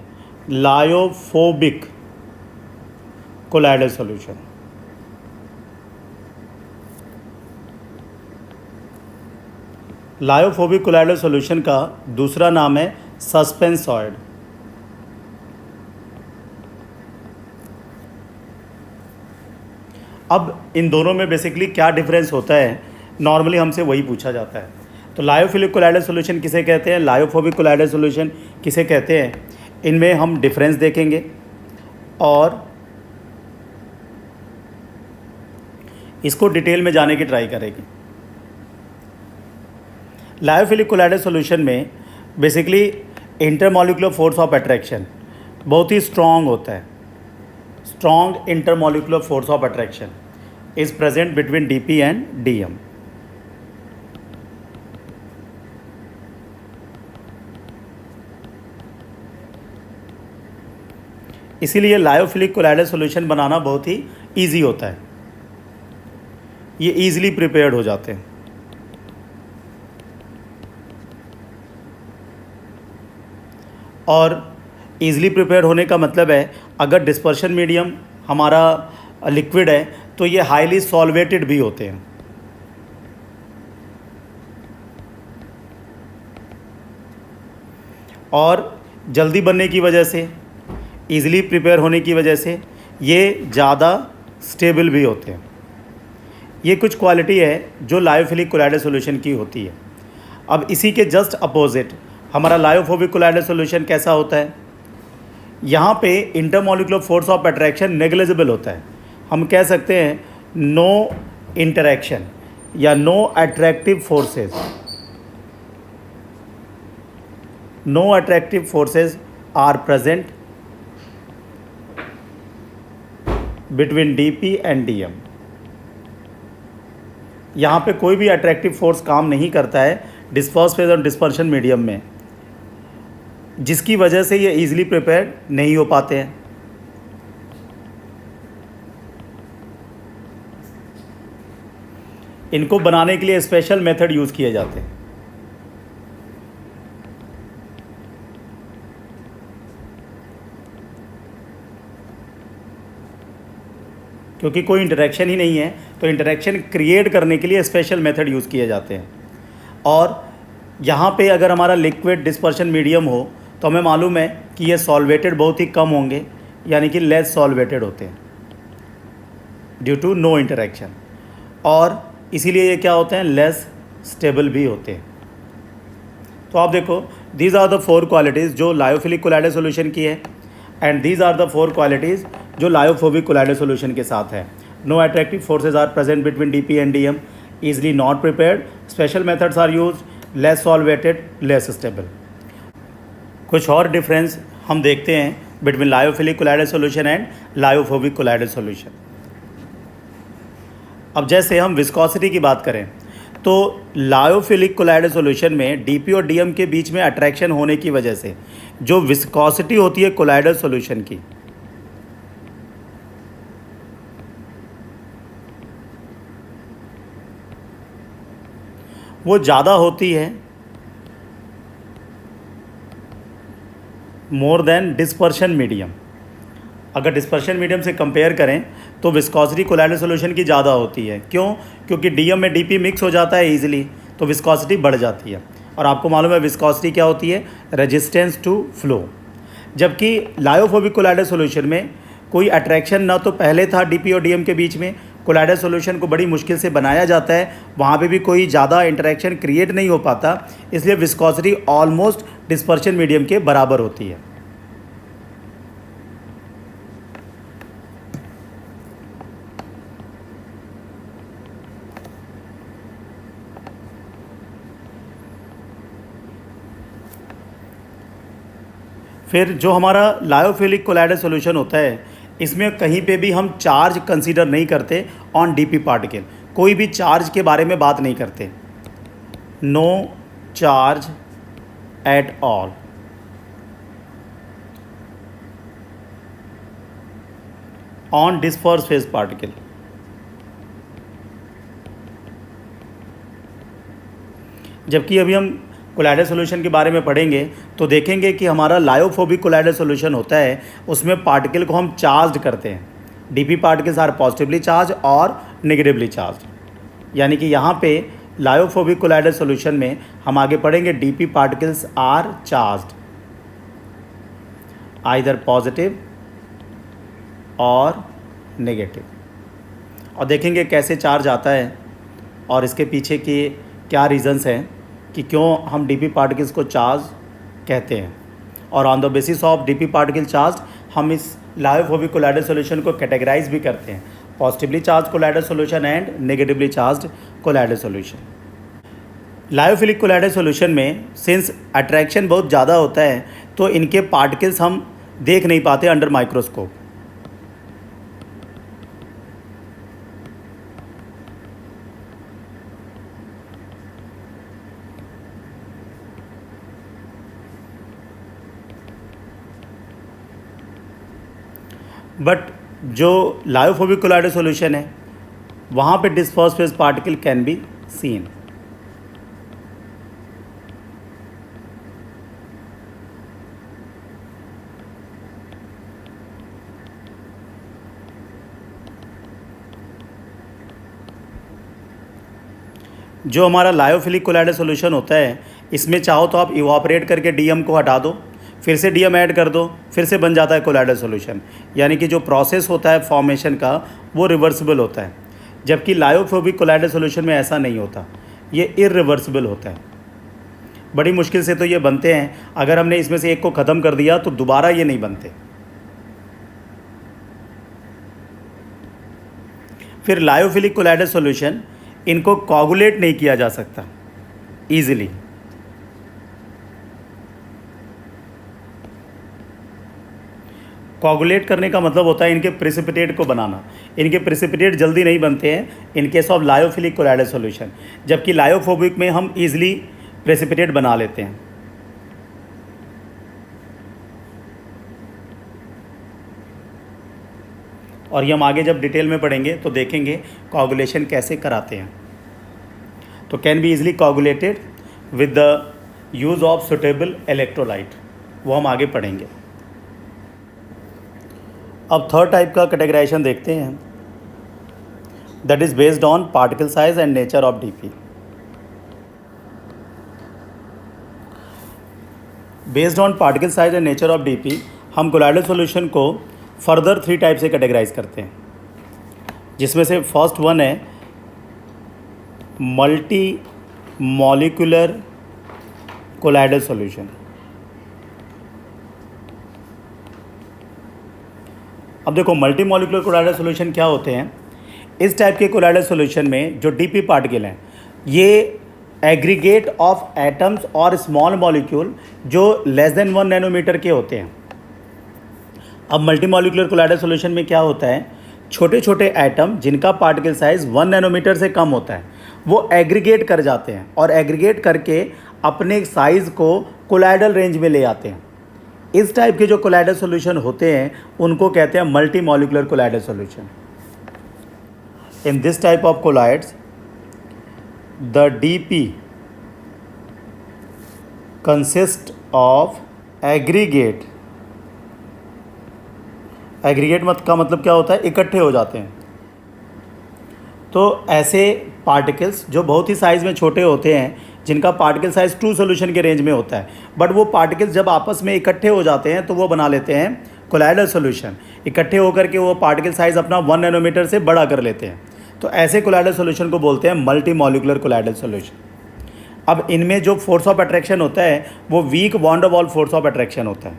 lyophobic colloidal solution. Lyophobic colloidal solution का दूसरा नाम है सस्पेंसॉइड। अब इन दोनों में बेसिकली क्या डिफरेंस होता है, नॉर्मली हमसे वही पूछा जाता है। तो लायोफिलिक कोलाइडल सॉल्यूशन किसे कहते हैं, लायोफोबिक कोलाइडल सॉल्यूशन किसे कहते हैं, इनमें हम डिफरेंस देखेंगे और इसको डिटेल में जाने की ट्राई करेंगे। लायोफिलिक कोलाइडल सॉल्यूशन में basically intermolecular force of attraction बहुत ही स्ट्रॉन्ग होता है। Strong intermolecular force of attraction is present between DP and DM. इसीलिए लायोफिलिक कोलाइडल सॉल्यूशन बनाना बहुत ही इजी होता है, ये इजीली प्रिपेयर्ड हो जाते हैं। और ईज़िली प्रिपेयर होने का मतलब है अगर डिस्पर्शन मीडियम हमारा लिक्विड है तो ये हाईली सॉल्वेटेड भी होते हैं। और जल्दी बनने की वजह से, ईज़िली प्रिपेयर होने की वजह से ये ज़्यादा स्टेबल भी होते हैं। ये कुछ क्वालिटी है जो लायोफिलिक कोलाइडल सॉल्यूशन की होती है। अब इसी के जस्ट अपोजिट हमारा लायोफोबिक कोलाइडल सॉल्यूशन कैसा होता है, यहाँ पे intermolecular force of attraction negligible होता है। हम कह सकते हैं नो इंटरैक्शन या no attractive forces, no attractive forces are present between DP and DM. यहाँ पे कोई भी अट्रैक्टिव फोर्स काम नहीं करता है डिस्पर्स फेज और डिस्पर्शन मीडियम में, जिसकी वजह से ये इजीली प्रिपेयर नहीं हो पाते हैं। इनको बनाने के लिए स्पेशल मेथड यूज़ किए जाते हैं। क्योंकि कोई इंटरेक्शन ही नहीं है तो इंटरेक्शन क्रिएट करने के लिए स्पेशल मेथड यूज़ किए जाते हैं। और यहाँ पे अगर हमारा लिक्विड डिस्पर्शन मीडियम हो तो हमें मालूम है कि ये सॉल्वेटेड बहुत ही कम होंगे, यानी कि लेस सॉल्वेटेड होते हैं ड्यू टू नो इंटरेक्शन, और इसीलिए ये क्या होते हैं, लेस स्टेबल भी होते हैं। तो आप देखो, दीज आर द 4 क्वालिटीज़ जो लायोफिलिक कोलाइडल सॉल्यूशन की है, and these are the 4 qualities जो लायोफोबिक कोलाइडल सॉल्यूशन के साथ है। No attractive forces are present between DP and DM, easily not prepared, special methods are used, less solvated, less stable। कुछ और difference हम देखते हैं between lyophilic colloidal solution and lyophobic colloidal solution. अब जैसे हम विस्कोसिटी की बात करें तो लायोफिलिक कोलाइडल सॉल्यूशन में डीपी और डीएम के बीच में अट्रैक्शन होने की वजह से जो विस्कोसिटी होती है कोलाइडल सॉल्यूशन की, वो ज़्यादा होती है मोर देन डिस्पर्शन मीडियम। अगर डिस्पर्शन मीडियम से कंपेयर करें तो विस्कोसिटी कोलाइडल सॉल्यूशन की ज़्यादा होती है। क्यों? क्योंकि डीएम में डीपी मिक्स हो जाता है ईजिली, तो विस्कोसिटी बढ़ जाती है। और आपको मालूम है विस्कोसिटी क्या होती है? Resistance to flow. जबकि लायोफोबिक कोलाइडल सॉल्यूशन में कोई अट्रैक्शन ना तो पहले था डीपी और डीएम के बीच में, कोलाइडल सॉल्यूशन को बड़ी मुश्किल से बनाया जाता है, वहाँ पे भी कोई ज़्यादा इंटरेक्शन क्रिएट नहीं हो पाता, इसलिए विस्कोसिटी ऑलमोस्ट डिस्पर्शन मीडियम के बराबर होती है। फिर जो हमारा लायोफिलिक कोलाइडल सॉल्यूशन होता है, इसमें कहीं पे भी हम चार्ज कंसीडर नहीं करते ऑन डीपी पार्टिकल, कोई भी चार्ज के बारे में बात नहीं करते, no charge at all. On disperse phase particle. जबकि अभी हम कोलाइडल सॉल्यूशन के बारे में पढ़ेंगे तो देखेंगे कि हमारा लायोफोबिक कोलाइडल सॉल्यूशन होता है, उसमें पार्टिकल को हम चार्ज करते हैं। DP particles are positively charge और नेगेटिवली चार्ज। यानी कि यहाँ पे लायोफोबिक कोलाइडल सॉल्यूशन में हम आगे पढ़ेंगे DP particles are charged either positive और नेगेटिव। और देखेंगे कैसे चार्ज आता है और इसके पीछे के क्या रीज़न्स हैं कि क्यों हम डीपी पार्टिकल्स को चार्ज कहते हैं। और on the basis of DP particle charge हम इस लायोफोबिक कोलाइडल सॉल्यूशन को कैटेगराइज भी करते हैं, positively charge colloidal solution and negatively charge colloidal solution. Lyophilic colloidal solution में सिंस अट्रैक्शन बहुत ज़्यादा होता है तो इनके पार्टिकल्स हम देख नहीं पाते अंडर माइक्रोस्कोप। बट जो लायोफोबिक कोलाइडल सॉल्यूशन है वहाँ पे disperse phase particle can be seen. जो हमारा लायोफिलिक कोलाइडल सॉल्यूशन होता है, इसमें चाहो तो आप इवापोरेट करके डीएम को हटा दो, फिर से डीएम ऐड कर दो, फिर से बन जाता है कोलाइडल सॉल्यूशन। यानी कि जो प्रोसेस होता है फॉर्मेशन का वो रिवर्सिबल होता है। जबकि लायोफोबिक कोलाइडल सॉल्यूशन में ऐसा नहीं होता, ये इरिवर्सिबल होता है। बड़ी मुश्किल से तो ये बनते हैं, अगर हमने इसमें से एक को ख़त्म कर दिया तो दोबारा ये नहीं बनते। फिर लायोफिलिक कोलाइडल सॉल्यूशन, इनको कोगुलेट नहीं किया जा सकता ईजिली। कोगुलेट करने का मतलब होता है इनके प्रेसिपिटेट को बनाना। इनके प्रेसिपिटेट जल्दी नहीं बनते हैं in case of lyophilic colloidal solution, जबकि लायोफोबिक में हम ईजिली प्रेसिपिटेट बना लेते हैं। और ये हम आगे जब डिटेल में पढ़ेंगे तो देखेंगे कोगुलेशन कैसे कराते हैं। तो can be easily coagulated with the use of suitable electrolyte, वो हम आगे पढ़ेंगे। अब थर्ड टाइप का कैटेगराइजेशन देखते हैं, that is based on particle size and nature of DP. Based on particle size and nature of DP हम colloidal solution को फर्दर 3 टाइप से कैटेगराइज करते हैं, जिसमें से फर्स्ट वन है मल्टी मॉलिक्यूलर कोलाइडल सॉल्यूशन। अब देखो मल्टी मॉलिक्यूलर कोलाइडल सॉल्यूशन क्या होते हैं। इस टाइप के कोलाइडल सॉल्यूशन में जो डीपी पार्टिकल हैं ये एग्रीगेट ऑफ एटम्स और स्मॉल मॉलिक्यूल जो लेस देन 1 नैनोमीटर के होते हैं। अब मल्टी मॉलिक्यूलर कोलाइडल सॉल्यूशन में क्या होता है, छोटे छोटे एटम जिनका पार्टिकल साइज 1 नैनोमीटर से कम होता है वो एग्रीगेट कर जाते हैं और एग्रीगेट करके अपने साइज़ को कोलाइडल रेंज में ले आते हैं। इस टाइप के जो कोलाइडल सॉल्यूशन होते हैं उनको कहते हैं multi molecular colloidal solution. In this type of colloids the DP consist of aggregate aggregate मत का मतलब क्या होता है, इकट्ठे हो जाते हैं। तो ऐसे पार्टिकल्स जो बहुत ही साइज़ में छोटे होते हैं, जिनका पार्टिकल साइज़ ट्रू सोल्यूशन के रेंज में होता है, बट वो पार्टिकल्स जब आपस में इकट्ठे हो जाते हैं तो वो बना लेते हैं कोलाइडल सोल्यूशन। इकट्ठे होकर के वो पार्टिकल साइज़ अपना 1 नैनोमीटर से बड़ा कर लेते हैं। तो ऐसे कोलाइडल सोल्यूशन को बोलते हैं मल्टी मॉलिक्यूलर कोलाइडल सोल्यूशन। अब इनमें जो फोर्स ऑफ अट्रैक्शन होता है वो वीक वॉन डर वाल फोर्स ऑफ अट्रैक्शन होता है।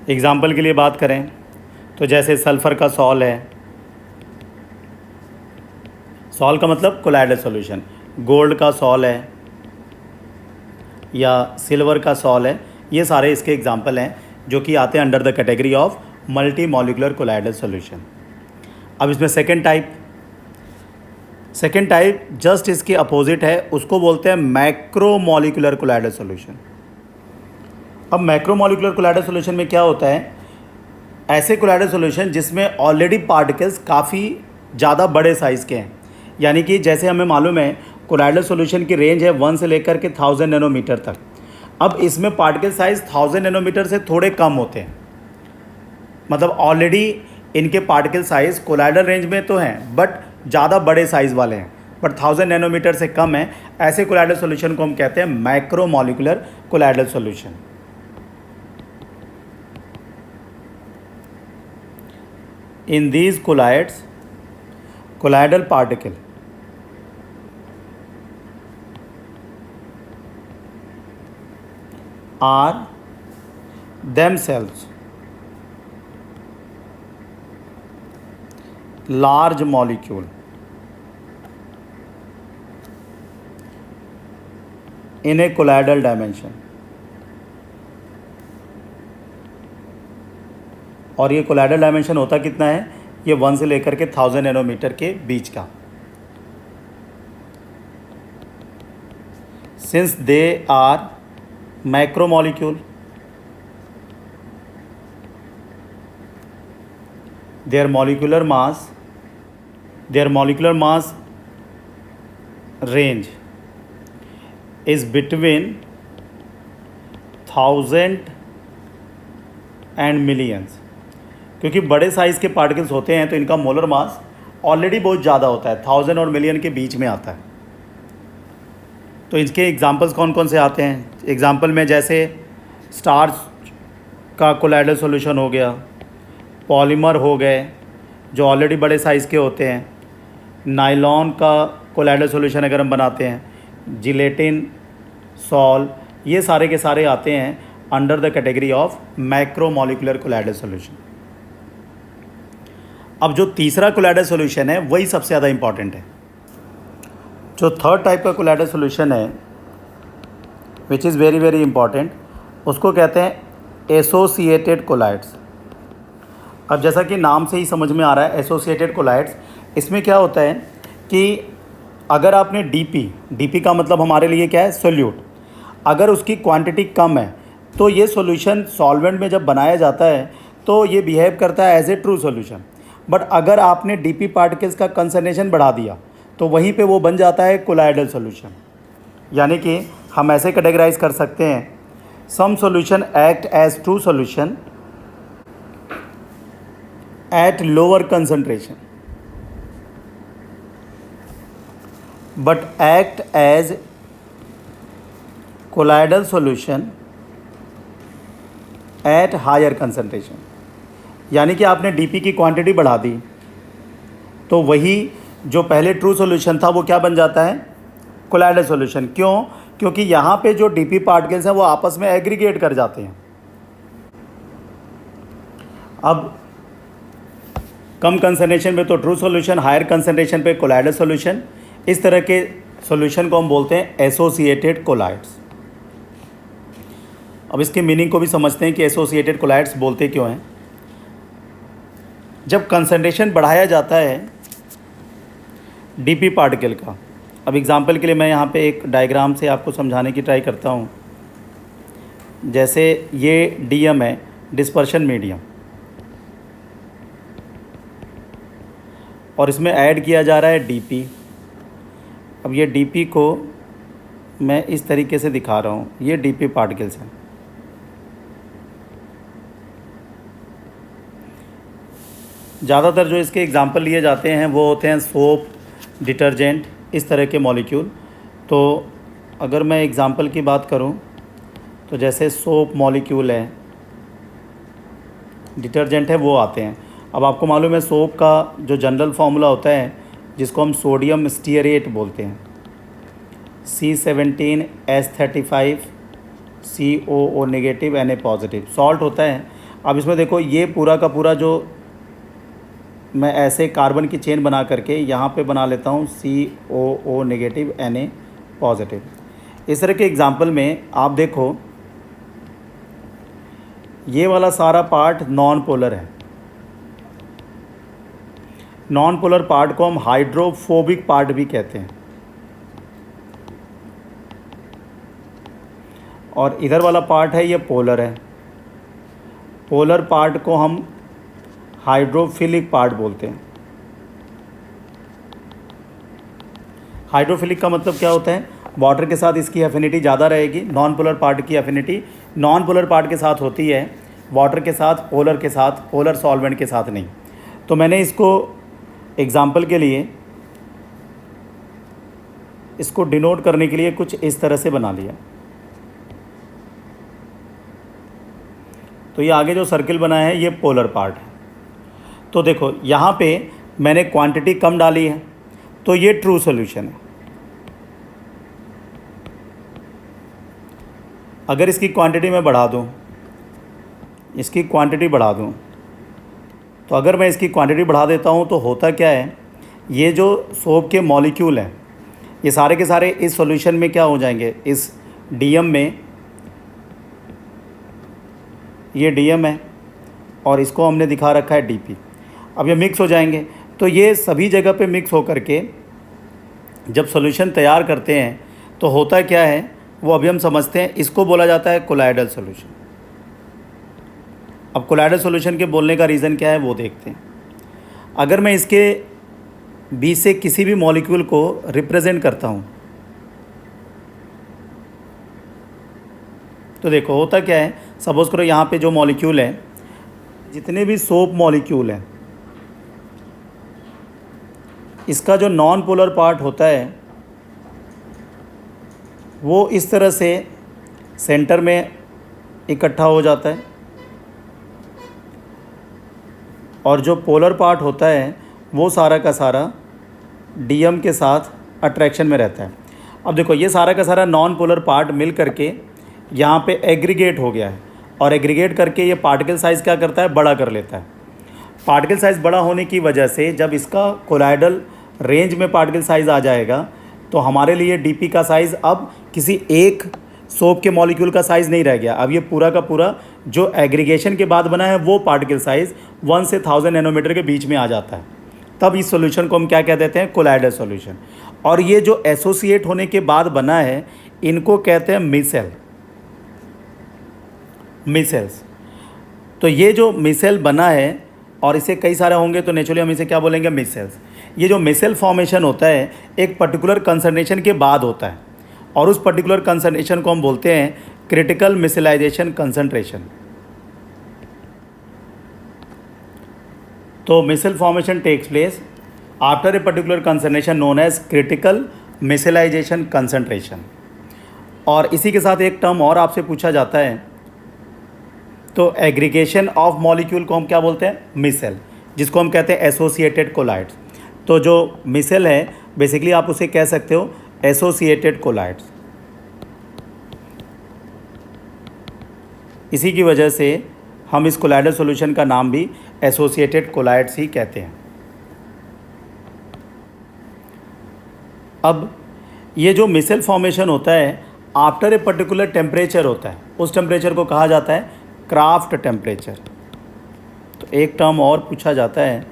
एग्जाम्पल के लिए बात करें तो जैसे सल्फ़र का सॉल है, सॉल का मतलब कोलाइडल सॉल्यूशन, गोल्ड का सॉल है या सिल्वर का सॉल है, ये सारे इसके एग्जांपल हैं जो कि आते हैं under the category of multi molecular colloidal solution. अब इसमें सेकंड टाइप जस्ट इसके अपोजिट है, उसको बोलते हैं मैक्रो मॉलिक्यूलर कोलाइडल सॉल्यूशन। अब मैक्रो मॉलिक्यूलर कोलाइडल सॉल्यूशन में क्या होता है, ऐसे कोलाइडल सॉल्यूशन जिसमें ऑलरेडी पार्टिकल्स काफ़ी ज़्यादा बड़े साइज़ के हैं। यानी कि जैसे हमें मालूम है कोलाइडल सॉल्यूशन की रेंज है 1 से लेकर के 1000 नैनोमीटर तक। अब इसमें पार्टिकल साइज़ 1000 नैनोमीटर से थोड़े कम होते हैं, मतलब ऑलरेडी इनके पार्टिकल साइज़ कोलाइडल रेंज में तो हैं बट ज़्यादा बड़े साइज़ वाले हैं, बट 1000 नैनोमीटर से कम है। ऐसे कोलाइडल सॉल्यूशन को हम कहते हैं macro molecular colloidal solution. In these colloids, colloidal particle are themselves large molecule in a colloidal dimension, और ये कोलाइडल डायमेंशन होता कितना है, ये 1 से लेकर के 1000 नैनोमीटर के बीच का। Since they are macromolecule, their molecular mass range is between 1000 and millions। क्योंकि बड़े साइज़ के पार्टिकल्स होते हैं तो इनका मोलर मास ऑलरेडी बहुत ज़्यादा होता है, 1000 और मिलियन के बीच में आता है। तो इसके एग्जांपल्स कौन कौन से आते हैं, एग्जांपल में जैसे स्टार्च का कोलाइडल सॉल्यूशन हो गया, पॉलीमर हो गए जो ऑलरेडी बड़े साइज़ के होते हैं, नायलॉन का कोलाइडल सॉल्यूशन अगर हम बनाते हैं, जिलेटिन, सॉल, ये सारे के सारे आते हैं under the category of macro molecular colloidal solution. अब जो तीसरा कोलाइडल सॉल्यूशन है वही सबसे ज़्यादा इंपॉर्टेंट है। जो थर्ड टाइप का कोलाइडल सॉल्यूशन है which is very very important, उसको कहते हैं एसोसिएटेड कोलाइड्स। अब जैसा कि नाम से ही समझ में आ रहा है एसोसिएटेड कोलाइड्स, इसमें क्या होता है कि अगर आपने डीपी का मतलब हमारे लिए क्या है, सोल्यूट, अगर उसकी क्वांटिटी कम है तो ये सॉल्यूशन सॉल्वेंट में जब बनाया जाता है तो ये बिहेव करता है as a true solution. But अगर आपने डीपी पार्टिकल्स का कंसंट्रेशन बढ़ा दिया तो वहीं पे वो बन जाता है कोलाइडल सॉल्यूशन। यानी कि हम ऐसे कैटेगराइज कर सकते हैं, some solution act as true solution at lower concentration but act as colloidal solution at higher concentration. यानी कि आपने डीपी की क्वांटिटी बढ़ा दी तो वही जो पहले ट्रू सॉल्यूशन था वो क्या बन जाता है, कोलाइडल सॉल्यूशन। क्यों? क्योंकि यहाँ पे जो डीपी पार्टिकल्स हैं वो आपस में एग्रीगेट कर जाते हैं। अब कम कंसंट्रेशन पे तो ट्रू सॉल्यूशन, हायर कंसंट्रेशन पे कोलाइडल सॉल्यूशन। इस तरह के सॉल्यूशन को हम बोलते हैं एसोसिएटेड कोलाइड्स। अब इसके मीनिंग को भी समझते हैं कि एसोसिएटेड कोलाइड्स बोलते क्यों हैं। जब कंसंट्रेशन बढ़ाया जाता है डीपी पार्टिकल का, अब एग्जांपल के लिए मैं यहाँ पे एक डायग्राम से आपको समझाने की ट्राई करता हूँ। जैसे ये डीएम है, डिस्पर्शन मीडियम, और इसमें ऐड किया जा रहा है डीपी। अब ये डीपी को मैं इस तरीके से दिखा रहा हूँ, ये डीपी पार्टिकल्स हैं। ज़्यादातर जो इसके एग्जांपल लिए जाते हैं वो होते हैं सोप, डिटर्जेंट, इस तरह के मॉलिक्यूल। तो अगर मैं एग्जांपल की बात करूं तो जैसे सोप मॉलिक्यूल है, डिटर्जेंट है, वो आते हैं। अब आपको मालूम है सोप का जो जनरल फार्मूला होता है जिसको हम सोडियम स्टीयरेट बोलते हैं, C17H35 COO negative Na positive salt होता है। अब इसमें देखो ये पूरा का पूरा जो मैं ऐसे कार्बन की चेन बना करके यहाँ पे बना लेता हूँ COO नेगेटिव Na पॉजिटिव। इस तरह के एग्जाम्पल में आप देखो ये वाला सारा पार्ट नॉन पोलर है। नॉन पोलर पार्ट को हम हाइड्रोफोबिक पार्ट भी कहते हैं। और इधर वाला पार्ट है ये पोलर है। पोलर पार्ट को हम हाइड्रोफिलिक पार्ट बोलते हैं। हाइड्रोफिलिक का मतलब क्या होता है? वाटर के साथ इसकी एफिनिटी ज़्यादा रहेगी। नॉन पोलर पार्ट की एफिनिटी नॉन पोलर पार्ट के साथ होती है, वाटर के साथ, पोलर के साथ, पोलर सॉल्वेंट के साथ नहीं। तो मैंने इसको एग्जाम्पल के लिए इसको डिनोट करने के लिए कुछ इस तरह से बना लिया। तो ये आगे जो सर्किल बना है ये पोलर पार्ट है। तो देखो यहाँ पे मैंने क्वांटिटी कम डाली है तो ये ट्रू सॉल्यूशन है। अगर इसकी क्वांटिटी मैं बढ़ा दूँ, इसकी क्वांटिटी बढ़ा दूँ, तो अगर मैं इसकी क्वांटिटी बढ़ा देता हूँ तो होता क्या है, ये जो सोप के मॉलिक्यूल हैं ये सारे के सारे इस सॉल्यूशन में क्या हो जाएंगे, इस डीएम में, ये डीएम है और इसको हमने दिखा रखा है डीपी। अब ये मिक्स हो जाएंगे तो ये सभी जगह पे मिक्स होकर के जब सॉल्यूशन तैयार करते हैं तो होता क्या है वो अभी हम समझते हैं। इसको बोला जाता है कोलाइडल सॉल्यूशन। अब कोलाइडल सॉल्यूशन के बोलने का रीज़न क्या है वो देखते हैं। अगर मैं इसके बीच से किसी भी मॉलिक्यूल को रिप्रेजेंट करता हूँ तो देखो होता क्या है, सपोज़ करो यहाँ पे जो मॉलिक्यूल है, जितने भी सोप मॉलिक्यूल हैं, इसका जो नॉन पोलर पार्ट होता है वो इस तरह से सेंटर में इकट्ठा हो जाता है और जो पोलर पार्ट होता है वो सारा का सारा डीएम के साथ अट्रैक्शन में रहता है। अब देखो ये सारा का सारा नॉन पोलर पार्ट मिल करके यहाँ पे एग्रीगेट हो गया है और एग्रीगेट करके ये पार्टिकल साइज़ क्या करता है, बड़ा कर लेता है। पार्टिकल साइज़ बड़ा होने की वजह से जब इसका कोलाइडल रेंज में पार्टिकल साइज़ आ जाएगा तो हमारे लिए डीपी का साइज़ अब किसी एक सोप के मॉलिक्यूल का साइज़ नहीं रह गया। अब ये पूरा का पूरा जो एग्रीगेशन के बाद बना है वो पार्टिकल साइज़ 1 से 1000 नैनोमीटर के बीच में आ जाता है। तब इस सॉल्यूशन को हम क्या कह देते हैं, कोलाइडल सॉल्यूशन। और ये जो एसोसिएट होने के बाद बना है इनको कहते हैं मिसेल, मिसेल्स। तो ये जो मिसेल बना है और इसे कई सारे होंगे तो नेचुरली हम इसे क्या बोलेंगे, मिसेल्स। ये जो मिसेल फॉर्मेशन होता है एक पर्टिकुलर कंसंट्रेशन के बाद होता है और उस पर्टिकुलर कंसंट्रेशन को हम बोलते हैं क्रिटिकल मिसेलाइजेशन कंसंट्रेशन। तो micelle formation takes place after a particular concentration known as critical micellization concentration. और इसी के साथ एक टर्म और आपसे पूछा जाता है, तो एग्रीगेशन ऑफ मॉलिक्यूल को हम क्या बोलते हैं, मिसेल, जिसको हम कहते हैं एसोसिएटेड कोलाइड्स। तो जो मिसेल है बेसिकली आप उसे कह सकते हो एसोसिएटेड कोलाइड्स। इसी की वजह से हम इस कोलाइडल सॉल्यूशन का नाम भी एसोसिएटेड कोलाइड्स ही कहते हैं। अब ये जो मिसेल फॉर्मेशन होता है आफ्टर ए पर्टिकुलर टेम्परेचर होता है, उस टेम्परेचर को कहा जाता है क्राफ्ट टेम्परेचर। तो एक टर्म और पूछा जाता है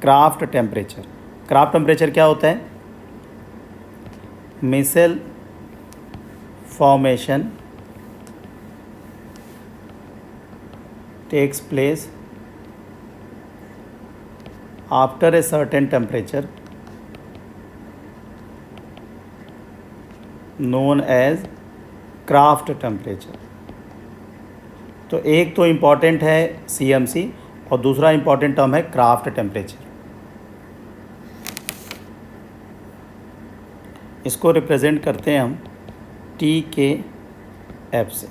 क्राफ्ट टेम्परेचर। क्राफ्ट टेम्परेचर क्या होता है, micelle formation takes place after a certain temperature known as Krafft temperature. तो एक तो इम्पॉर्टेंट है CMC और दूसरा इंपॉर्टेंट टर्म है क्राफ्ट टेम्परेचर। इसको रिप्रेजेंट करते हैं हम TKF से।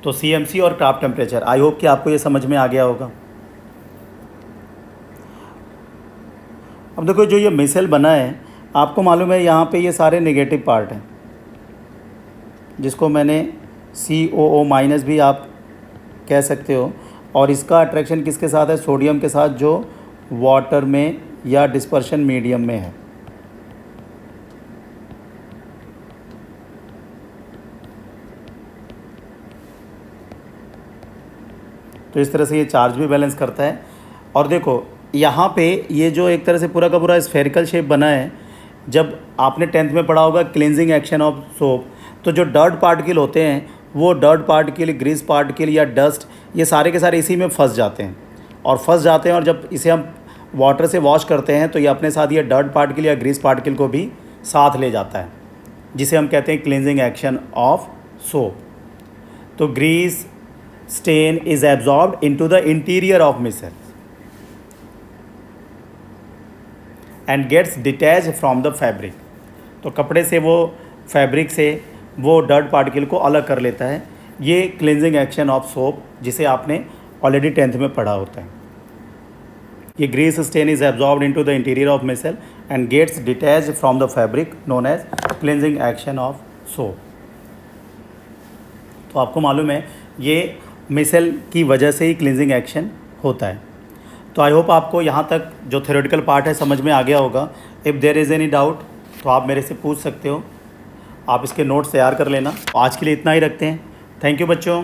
तो CMC और क्राफ्ट टेम्परेचर, आई होप कि आपको ये समझ में आ गया होगा। अब देखो जो ये मिसेल बना है, आपको मालूम है यहाँ पे ये सारे नेगेटिव पार्ट हैं, जिसको मैंने COO माइनस भी आप कह सकते हो। और इसका अट्रैक्शन किसके साथ है? सोडियम के साथ, जो वाटर में या डिस्पर्शन मीडियम में है। तो इस तरह से ये चार्ज भी बैलेंस करता है। और देखो यहाँ पे ये जो एक तरह से पूरा का पूरा स्फेरिकल शेप बना है, जब आपने 10th में पढ़ा होगा क्लींजिंग एक्शन ऑफ सोप, तो जो डर्ट पार्टिकल होते हैं वो डर्ट पार्टिकल, ग्रीस पार्टिकल या डस्ट, ये सारे के सारे इसी में फंस जाते हैं। और जब इसे हम वाटर से वॉश करते हैं तो ये अपने साथ ये डर्ट पार्टिकल या ग्रीस पार्टिकल को भी साथ ले जाता है, जिसे हम कहते हैं क्लींजिंग एक्शन ऑफ सोप। तो grease stain is absorbed into the interior of micelle and gets detach from the fabric. तो कपड़े से वो फैब्रिक से वो डर्ट पार्टिकल को अलग कर लेता है। ये क्लींजिंग एक्शन ऑफ सोप, जिसे आपने ऑलरेडी 10th में पढ़ा होता है। ये grease stain is absorbed into the interior of micelle and gets detach from the fabric known as cleansing action of soap. तो आपको मालूम है ये मिसल की वजह से ही क्लींजिंग एक्शन होता है। तो आई होप आपको यहाँ तक जो थ्योरेटिकल पार्ट है समझ में आ गया होगा। If there is any doubt तो आप मेरे से पूछ सकते हो। आप इसके नोट्स तैयार कर लेना। आज के लिए इतना ही रखते हैं। थैंक यू बच्चों।